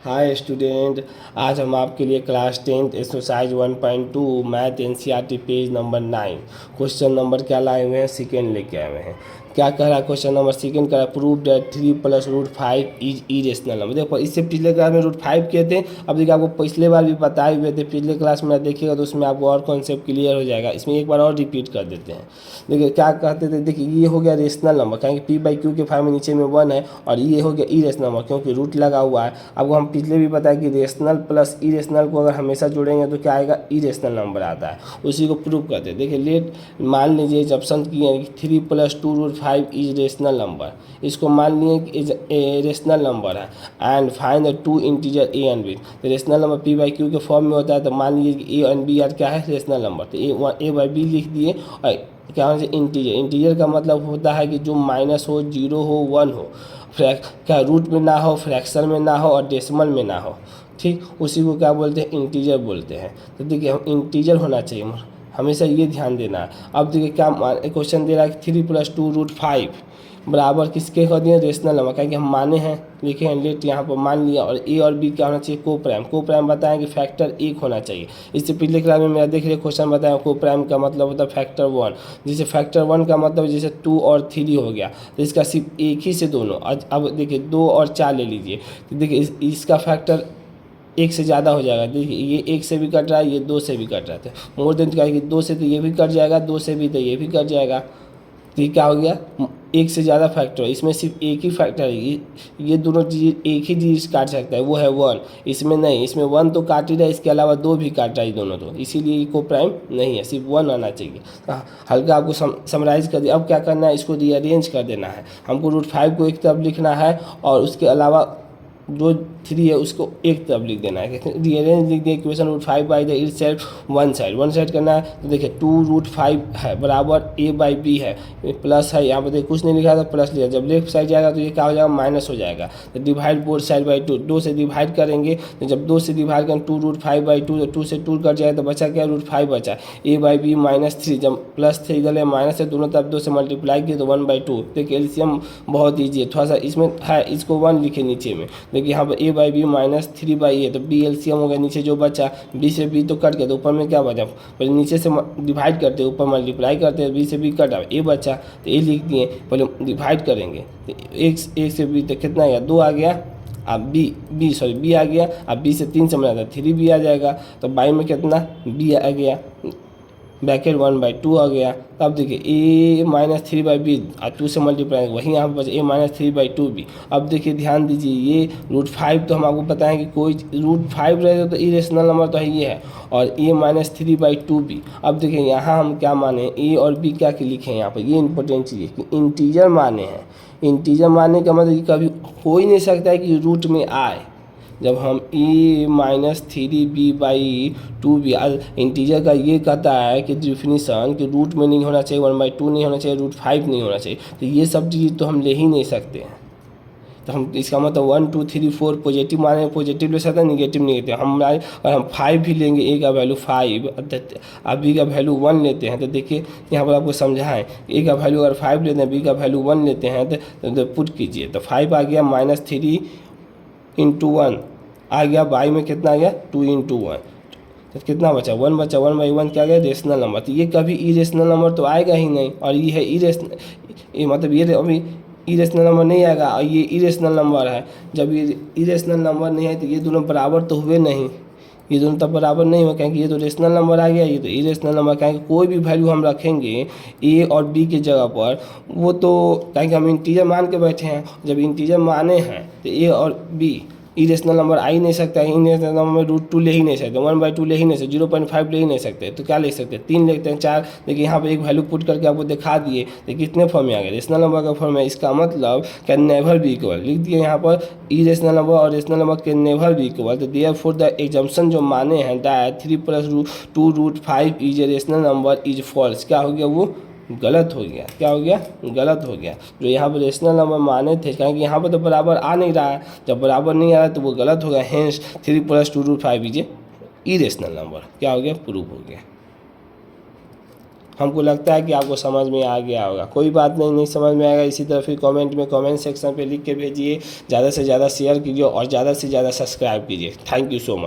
Hi student. आज हम आपके लिए class 10th exercise 1.2 math NCERT page number 9 question number क्या लाए हुए हैं, सेकेंड लेके आए हुए हैं। क्या कह रहा है क्वेश्चन नंबर सेकेंड? कह रहा है prove that 3 plus root 5 is irrational number. देखो इससे पिछले क्लास में रूट 5 किए थे। अब देखिए आपको पिछले बार भी बताए हुए थे, पिछले क्लास में देखिएगा तो उसमें आपको और कॉन्सेप्ट क्लियर हो जाएगा। इसमें एक बार और रिपीट कर देते हैं। देखिए क्या कहते थे, देखिए ये हो गया रेशनल नंबर, क्योंकि पी बाई क्यू के फार्म में नीचे में 1 है, और ये हो गया इरेशनल नंबर क्योंकि रूट लगा हुआ है। अब हम पिछले भी बताया कि रेशनल प्लस इरेशनल को अगर हमेशा जोड़ेंगे तो क्या आएगा, इरेशनल नंबर आता है। उसी को प्रूव करते हैं। देखिए लेट मान लीजिए इस ऑप्शन किए हैं कि 3 plus 2 root 5 is rational number. इसको मान लिए कि इज ए रेशनल नंबर है and find the two integer a and b. तो rational number p by q के फॉर्म में होता है, तो मान लीजिए कि ए एंड बी यार क्या है, रेशनल नंबर। तो ए बाई बी लिख दिए। और क्या होना चाहिए, इंटीजर। इंटीजर का मतलब होता है कि जो माइनस हो, जीरो हो, 1 हो, क्या रूट में ना हो, फ्रैक्शन में ना हो और डेसिमल में ना हो। ठीक, उसी को क्या बोलते हैं, इंटीजर बोलते हैं। तो देखिए हम इंटीजर होना चाहिए, हमेशा ये ध्यान देना है। अब देखिए क्या क्वेश्चन दे रहा है कि 3 प्लस 2 रूट 5 बराबर किसके कर दिए, रेशनल नंबर। क्या कि हम माने हैं, लिखे हैं लेट यहाँ पर मान लिया। और ए और बी क्या होना चाहिए, को प्राइम। को प्राइम बताएं कि फैक्टर 1 होना चाहिए। इससे पिछले क्लास में मेरा देख रहे क्वेश्चन बताया, को प्राइम का मतलब होता है फैक्टर 1। जैसे फैक्टर 1 का मतलब जैसे 2 और 3 हो गया, तो इसका सिर्फ एक ही से दोनों। अब देखिए 2 और 4 ले लीजिए, तो देखिए इसका फैक्टर 1 से ज़्यादा हो जाएगा। देखिए ये 1 से भी कट रहा है, ये 2 से भी कट रहा है। तो मोर देन क्या है कि 2 से तो ये भी कट जाएगा, 2 से भी तो ये भी कट जाएगा। तो ये क्या हो गया, 1 से ज़्यादा फैक्टर। इसमें सिर्फ एक ही फैक्टर है, ये दोनों चीज़ एक ही चीज़ काट सकता है, वो है 1। इसमें नहीं, इसमें 1 तो काट ही रहा है, इसके अलावा 2 भी काट रहा है दोनों, तो इसीलिए ये को प्राइम नहीं है, सिर्फ 1 आना चाहिए। हल्का आपको समराइज कर दिया। अब क्या करना है, इसको रीअरेंज कर देना है। हमको रूट 5 को एक तरफ लिखना है और उसके अलावा जो 3 है उसको एक तरफ लिख देना है। रीअरेंज लिख दिया, equation root 5 by the itself one side करना है। तो देखिए 2 रूट 5 है बराबर ए बाई बी है, प्लस है यहाँ पर देखिए कुछ नहीं लिखा था, प्लस लिखा। जब लेफ्ट साइड जाएगा तो ये क्या हो जाएगा, माइनस हो जाएगा। तो डिवाइड बोथ साइड बाई 2, 2 से डिवाइड करेंगे। तो जब 2 से डिवाइड करें 2 रूट 5 बाई 2, तो 2 से 2 कट जाएगा, तो बचा क्या, रूट 5 बचा। ए बाई बी माइनस 3, जब प्लस थे इधर माइनस है, दोनों तरफ 2 से मल्टीप्लाई किए तो 1/2। देखिए एलसीएम बहुत ईजी है, थोड़ा सा इसमें है, इसको 1 लिखे नीचे में। देखिए यहाँ पर ए बाई बी माइनस 3/a, तो बी एलसीएम हो गया। नीचे जो बचा, बी से बी तो कट गया, तो ऊपर में क्या बचा, पहले नीचे से डिवाइड करते, ऊपर मल्टीप्लाई करते, बी से बी कट, ए बचा तो ए लिख दिए। पहले डिवाइड करेंगे तो एक से बी तो कितना आ गया, 2 आ गया। अब बी आ गया। अब बी से 3 से मिला था 3 बी आ जाएगा। तो बाई में कितना, बी आ गया, ब्रैकेट 1/2 आ गया। अब देखिए ए माइनस 3/b और 2 से मल्टीप्लाई, वहीं यहाँ पर बचा ए माइनस 3/2b। अब देखिए ध्यान दीजिए, ये रूट 5 तो हम आपको बताएं कि कोई रूट 5 रहे तो इरेशनल नंबर तो है ये है, और ए माइनस 3/2b। अब देखिए यहाँ हम क्या माने, ए और बी क्या लिखे हैं यहाँ पर, ये इंपॉर्टेंट चीज़ है कि इंटीजर माने हैं। इंटीजर मानने का मतलब कभी हो ही नहीं सकता है कि रूट में आए। जब हम ए माइनस 3b/2b, इंटीजर का ये कहता है कि डिफिनीसन कि रूट में नहीं होना चाहिए, 1/2 नहीं होना चाहिए, रूट 5 नहीं होना चाहिए, तो ये सब चीज़ तो हम ले ही नहीं सकते हैं। तो हम इसका मतलब 1 2 3 4 पॉजिटिव माने, पॉजिटिव ले सकते हैं, निगेटिव निगेटिव। हम और हम 5 भी लेंगे, ए का वैल्यू 5 अब बी का वैल्यू 1 लेते हैं। तो देखिए यहाँ पर आपको समझाएं, ए का वैल्यू अगर 5 लेते हैं, बी का वैल्यू 1 लेते हैं, तो पुट कीजिए। तो 5 आ गया माइनस 3 इंटू 1 आ गया, बाई में कितना आ गया, 2 इंटू 1, तो कितना बचा, 1 बचा। 1/1 क्या गया, रेशनल नंबर। तो ये कभी इरेशनल नंबर तो आएगा ही नहीं, और ये है इरेशनल, ये मतलब ये अभी इरेशनल नंबर नहीं आएगा, और ये इरेशनल नंबर है। जब ये इरेशनल नंबर नहीं है तो ये दोनों बराबर तो हुए नहीं, ये दोनों तब बराबर नहीं हो, क्योंकि ये तो रेशनल नंबर आ गया, ये तो इरेशनल नंबर। क्योंकि कोई भी वैल्यू हम रखेंगे ए और बी की जगह पर, वो तो क्योंकि हम इंटीजर मान के बैठे हैं, जब इंटीजर माने हैं तो ए और बी इरेशनल नंबर आ ही नहीं सकता है। इरेशनल नंबर में रूट 2 ले ही नहीं सकते, 1/2 ले ही नहीं सकते, 0.5 ले ही नहीं सकते, तो क्या ले सकते हैं, 3 लेते हैं, 4। देखिए यहाँ पर एक वैल्यू पुट करके आपको दिखा दिए, तो कितने फॉर्म में आ गए, रेशनल नंबर का फॉर्म है। इसका मतलब कैन नेवर बी इक्वल, लिख दिए यहाँ पर इरेशनल नंबर और rational number can never be equal. तो देयरफॉर द एग्जम्पशन जो माने हैं that 3 plus 2 root 5 is a rational number is false, क्या हो गया, वो गलत हो गया। क्या हो गया, गलत हो गया। जो यहाँ पर रेशनल नंबर माने थे, क्योंकि यहाँ पर तो बराबर आ नहीं रहा है, जब बराबर नहीं आ रहा है तो वो गलत हो गया। Hence 3 plus 2 root 5 is irrational number, क्या हो गया, प्रूव हो गया। हमको लगता है कि आपको समझ में आ गया होगा। कोई बात नहीं समझ में आएगा इसी तरह फिर कमेंट सेक्शन पे लिख के भेजिए। ज़्यादा से ज़्यादा शेयर कीजिए और ज़्यादा से ज़्यादा सब्सक्राइब कीजिए। Thank you so much.